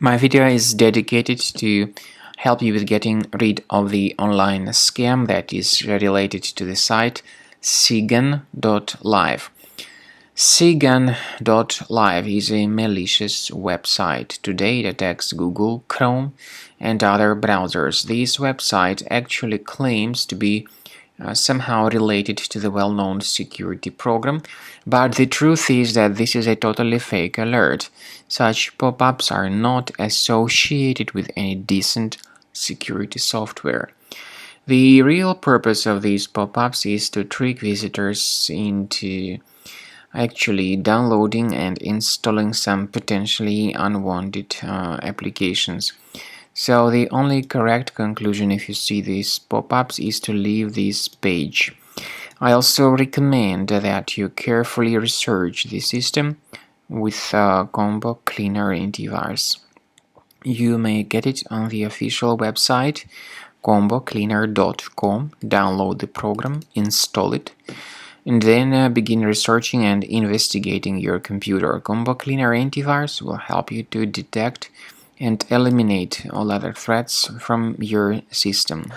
My video is dedicated to help you with getting rid of the online scam that is related to the site Sigan.live. Sigan.live is a malicious website. Today it attacks Google, Chrome, and other browsers. This website actually claims to be somehow related to the well-known security program, but the truth is that this is a totally fake alert. Such pop-ups are not associated with any decent security software. The real purpose of these pop-ups is to trick visitors into actually downloading and installing some potentially unwanted applications. So the only correct conclusion if you see these pop-ups is to leave this page. I also recommend that you carefully research the system with Combo Cleaner antivirus. You may get it on the official website combocleaner.com, download the program, install it, and then begin researching and investigating your computer. Combo Cleaner antivirus will help you to detect and eliminate all other threats from your system.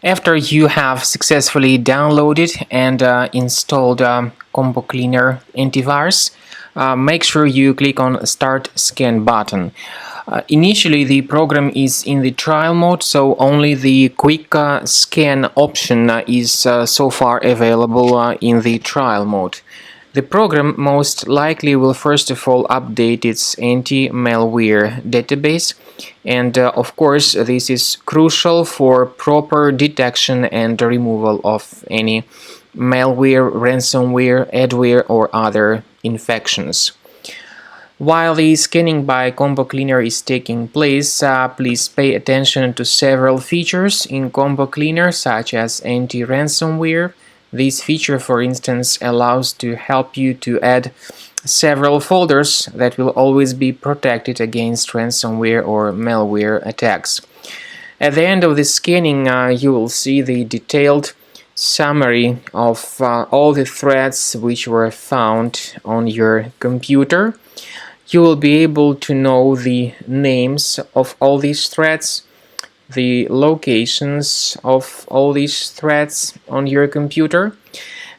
After you have successfully downloaded and installed Combo Cleaner antivirus, make sure you click on Start Scan button. Initially, the program is in the trial mode, so only the quick scan option is so far available in the trial mode. The program most likely will first of all update its anti-malware database, and of course this is crucial for proper detection and removal of any malware, ransomware, adware or other infections. While the scanning by Combo Cleaner is taking place, please pay attention to several features in Combo Cleaner such as anti-ransomware. This feature, for instance, allows to help you to add several folders that will always be protected against ransomware or malware attacks. At the end of the scanning, you will see the detailed summary of all the threats which were found on your computer. You will be able to know the names of all these threats, the locations of all these threats on your computer,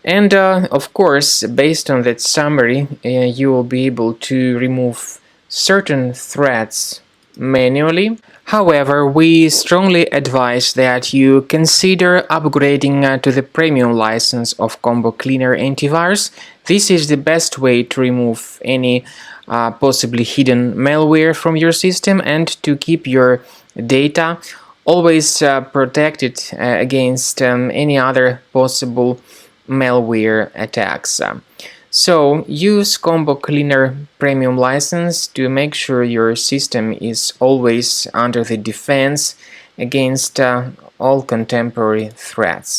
and of course, based on that summary, you will be able to remove certain threats manually. However, we strongly advise that you consider upgrading to the premium license of Combo Cleaner antivirus. This is the best way to remove any possibly hidden malware from your system and to keep your data always protected against any other possible malware attacks. So use Combo Cleaner Premium license to make sure your system is always under the defense against all contemporary threats.